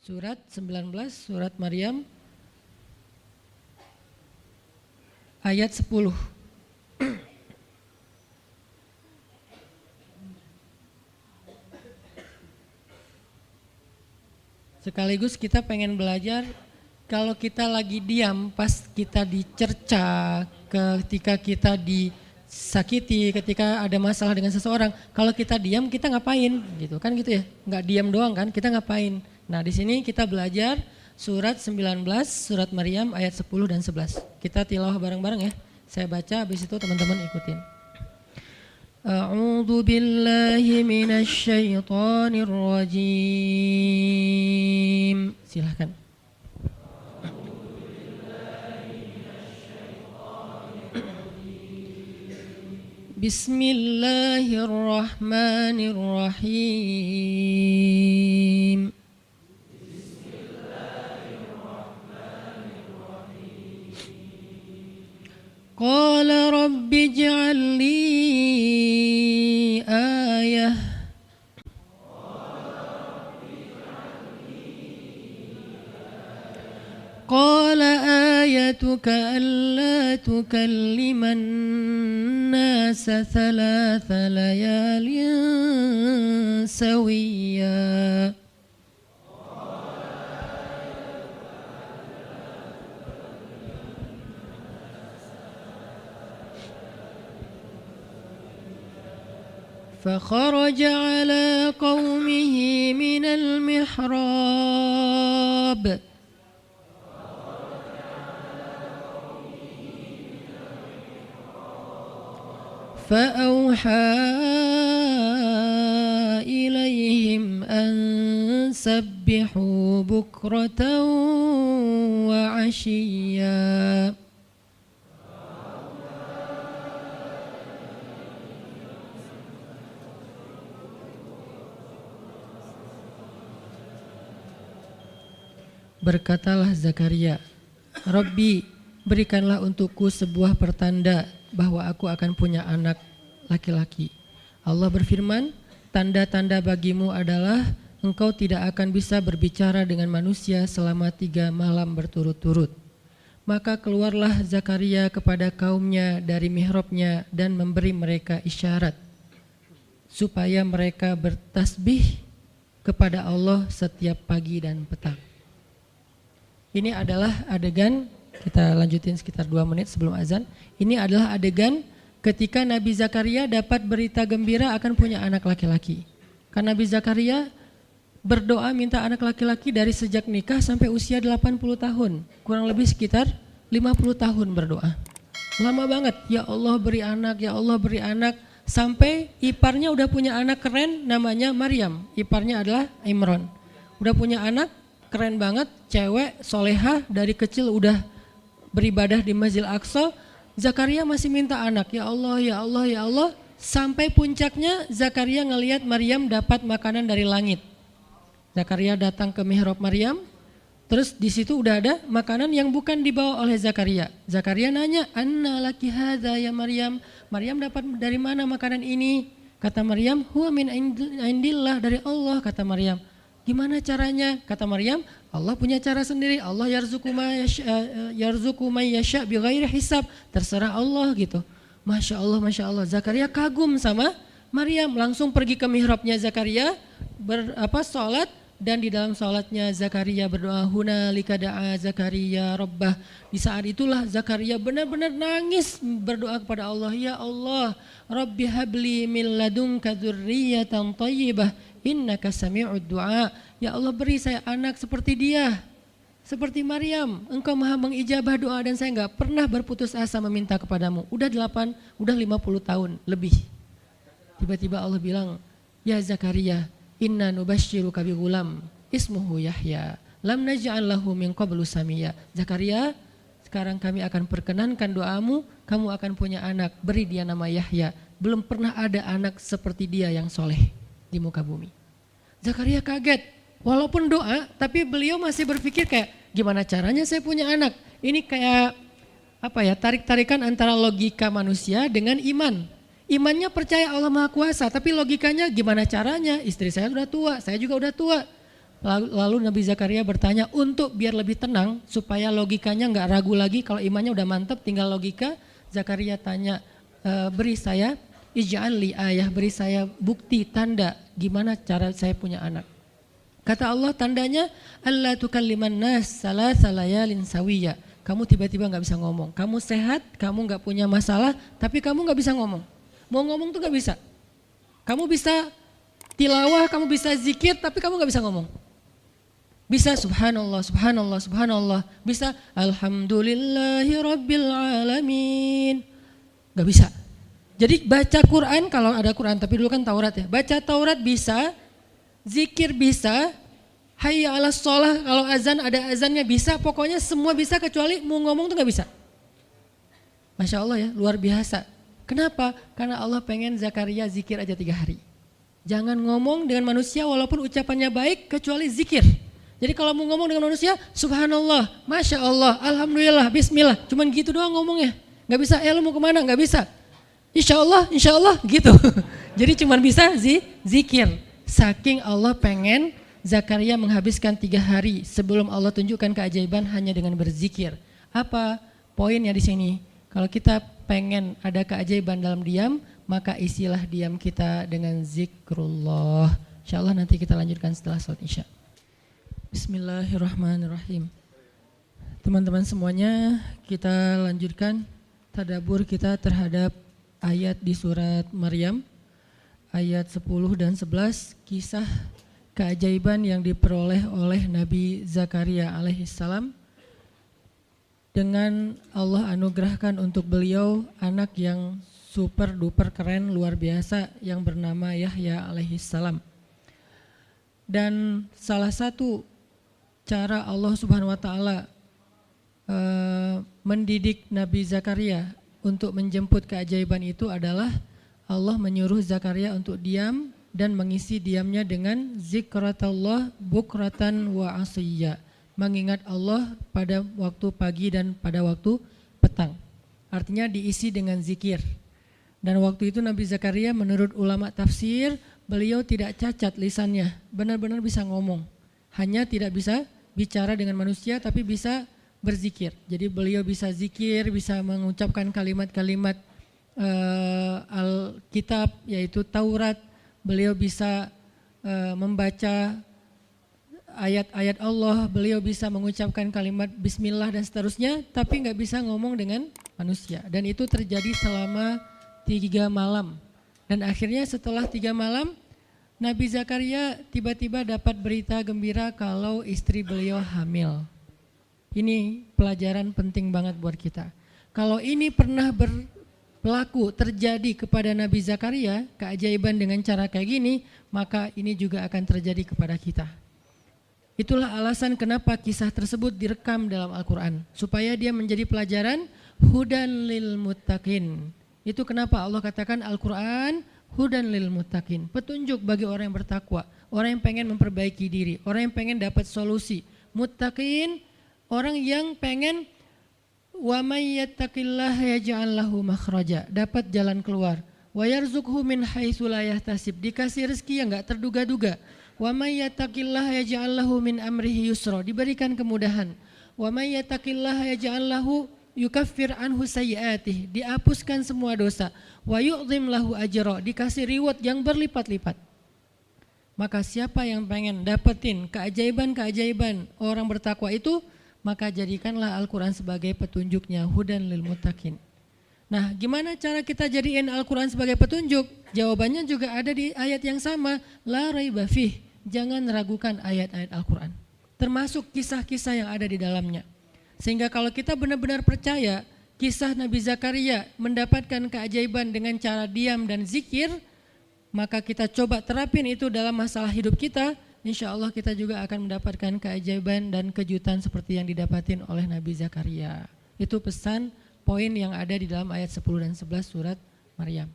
Surat 19, surat Maryam ayat 10. Sekaligus kita pengen belajar kalau kita lagi diam pas kita dicerca, ketika kita disakiti, ketika ada masalah dengan seseorang, kalau kita diam kita ngapain gitu kan gitu ya, nggak diam doang kan, kita ngapain. Nah di sini kita belajar surat 19, surat Maryam ayat 10 dan 11. Kita tilawah bareng-bareng ya, saya baca habis itu teman-teman ikutin. A'udzu billahi minasy syaithanir rajim. Silahkan. Bismillahirrahmanirrahim. Qala rabbi ij'al li ayah. Qala ayatuka alla tukalliman nasa thalatha layalin sawiyya. فخرج على قومه من المحراب فأوحى إليهم أن سبحوا بكرة وعشيا. Berkatalah Zakaria, Rabbi, berikanlah untukku sebuah pertanda bahwa aku akan punya anak laki-laki. Allah berfirman, tanda-tanda bagimu adalah engkau tidak akan bisa berbicara dengan manusia selama 3 malam berturut-turut. Maka keluarlah Zakaria kepada kaumnya dari mihrabnya dan memberi mereka isyarat supaya mereka bertasbih kepada Allah setiap pagi dan petang. Ini adalah adegan, kita lanjutin sekitar 2 menit sebelum azan. Ini adalah adegan ketika Nabi Zakaria dapat berita gembira akan punya anak laki-laki. Karena Nabi Zakaria berdoa minta anak laki-laki dari sejak nikah sampai usia 80 tahun. Kurang lebih sekitar 50 tahun berdoa. Lama banget, ya Allah beri anak, ya Allah beri anak. Sampai iparnya udah punya anak keren namanya Maryam. Iparnya adalah Imran. Udah punya anak keren banget, cewek, solehah, dari kecil udah beribadah di Masjid Al-Aqsa. Zakaria masih minta anak, ya Allah, ya Allah, ya Allah. Sampai puncaknya Zakaria ngelihat Maryam dapat makanan dari langit. Zakaria datang ke mihrab Maryam, terus di situ udah ada makanan yang bukan dibawa oleh Zakaria. Zakaria nanya, anna laki hadza ya Maryam. Maryam dapat dari mana makanan ini? Kata Maryam, huwa min indillah, dari Allah, kata Maryam. Gimana caranya? Kata Maryam, Allah punya cara sendiri. Allah yarzuqu may yasha bighairi hisab. Terserah Allah gitu. Masya Allah, Masya Allah. Zakaria kagum sama Maryam. Langsung pergi ke mihrabnya Zakaria, sholat. Dan di dalam sholatnya Zakaria berdoa, hunalika da'a Zakaria rabbah. Di saat itulah Zakaria benar-benar nangis berdoa kepada Allah. Ya Allah, Rabbi habli min ladunka dzurriyyatan thayyibah. Innaka sami'ud du'a. Ya Allah beri saya anak seperti dia, seperti Maryam. Engkau maha mengijabah doa dan saya enggak pernah berputus asa meminta kepadamu. Udah 50 tahun lebih. Tiba-tiba Allah bilang, ya Zakaria, inna nubasyiruka bi ghulam ismuhu Yahya lam naj'al lahu min qablu samiyya. Zakaria, sekarang kami akan perkenankan doamu, kamu akan punya anak, beri dia nama Yahya. Belum pernah ada anak seperti dia yang soleh di muka bumi. Zakaria kaget, walaupun doa, tapi beliau masih berpikir kayak gimana caranya saya punya anak. Ini kayak tarik-tarikan antara logika manusia dengan iman. Imannya percaya Allah Maha Kuasa, tapi logikanya gimana caranya? Istri saya udah tua, saya juga udah tua. Lalu Nabi Zakaria bertanya untuk biar lebih tenang supaya logikanya nggak ragu lagi, kalau imannya udah mantap tinggal logika. Zakaria tanya, beri saya ij'al li ayah, beri saya bukti tanda gimana cara saya punya anak. Kata Allah, tandanya alla tukalliman nas salasa layalin sawiyya. Kamu tiba-tiba nggak bisa ngomong. Kamu sehat, kamu nggak punya masalah, tapi kamu nggak bisa ngomong. Mau ngomong tuh nggak bisa. Kamu bisa tilawah, kamu bisa zikir, tapi kamu nggak bisa ngomong. Bisa subhanallah, subhanallah, subhanallah. Bisa alhamdulillahi rabbil alamin. Nggak bisa. Jadi baca Quran, kalau ada Quran, tapi dulu kan Taurat ya. Baca Taurat bisa, zikir bisa, hayya ala sholah, kalau azan ada azannya bisa, pokoknya semua bisa kecuali mau ngomong tuh nggak bisa. Masya Allah ya, luar biasa. Kenapa? Karena Allah pengen Zakaria zikir aja 3 hari. Jangan ngomong dengan manusia walaupun ucapannya baik kecuali zikir. Jadi kalau mau ngomong dengan manusia, subhanallah, masya Allah, alhamdulillah, bismillah, cuman gitu doang ngomongnya. Nggak bisa, lu mau kemana? Nggak bisa. Insya Allah gitu. Jadi cuman bisa zikir. Saking Allah pengen Zakaria menghabiskan 3 hari sebelum Allah tunjukkan keajaiban hanya dengan berzikir. Apa poinnya di sini? Kalau kita pengen ada keajaiban dalam diam, maka isilah diam kita dengan zikrullah. Insyaallah nanti kita lanjutkan setelah sholat isya. Bismillahirrahmanirrahim. Teman-teman semuanya, kita lanjutkan tadabbur kita terhadap ayat di surat Maryam. Ayat 10 dan 11, kisah keajaiban yang diperoleh oleh Nabi Zakaria alaihissalam dengan Allah anugerahkan untuk beliau anak yang super duper keren luar biasa yang bernama Yahya alaihissalam. Dan salah satu cara Allah Subhanahu wa taala mendidik Nabi Zakaria untuk menjemput keajaiban itu adalah Allah menyuruh Zakaria untuk diam dan mengisi diamnya dengan zikratullah bukratan wa asiyya, mengingat Allah pada waktu pagi dan pada waktu petang. Artinya diisi dengan zikir. Dan waktu itu Nabi Zakaria menurut ulama tafsir, beliau tidak cacat lisannya, benar-benar bisa ngomong. Hanya tidak bisa bicara dengan manusia tapi bisa berzikir. Jadi beliau bisa zikir, bisa mengucapkan kalimat-kalimat Alkitab yaitu Taurat, beliau bisa membaca ayat-ayat Allah, beliau bisa mengucapkan kalimat bismillah dan seterusnya, tapi nggak bisa ngomong dengan manusia. Dan itu terjadi selama 3 malam. Dan akhirnya setelah 3 malam, Nabi Zakaria tiba-tiba dapat berita gembira kalau istri beliau hamil. Ini pelajaran penting banget buat kita. Kalau ini pernah berlaku terjadi kepada Nabi Zakaria, keajaiban dengan cara kayak gini, maka ini juga akan terjadi kepada kita. Itulah alasan kenapa kisah tersebut direkam dalam Al-Quran, supaya dia menjadi pelajaran hudan lil muttaqin. Itu kenapa Allah katakan Al-Quran hudan lil muttaqin, petunjuk bagi orang yang bertakwa, orang yang pengen memperbaiki diri, orang yang pengen dapat solusi. Muttaqin, orang yang pengen wa may yattaqillaha yaj'al lahu makhraja, dapat jalan keluar. Wa yarzuqhu min haitsu la yahtasib, dikasih rezeki yang enggak terduga-duga. Wa may yattaqillaha yaj'al lahu min amrihi yusra, diberikan kemudahan. Wa may yattaqillaha yaj'al lahu yukaffir anhu sayyi'atih, dihapuskan semua dosa. Wa yu'dhim lahu ajra, dikasih reward yang berlipat-lipat. Maka siapa yang pengen dapetin keajaiban-keajaiban orang bertakwa itu, maka jadikanlah Al-Quran sebagai petunjuknya, hudan lil muttaqin. Nah, gimana cara kita jadiin Al-Quran sebagai petunjuk? Jawabannya juga ada di ayat yang sama, la raiba fih, jangan ragukan ayat-ayat Al-Quran, termasuk kisah-kisah yang ada di dalamnya. Sehingga kalau kita benar-benar percaya kisah Nabi Zakaria mendapatkan keajaiban dengan cara diam dan zikir, maka kita coba terapin itu dalam masalah hidup kita, insya Allah kita juga akan mendapatkan keajaiban dan kejutan seperti yang didapatin oleh Nabi Zakaria. Itu pesan poin yang ada di dalam ayat 10 dan 11 surat Maryam.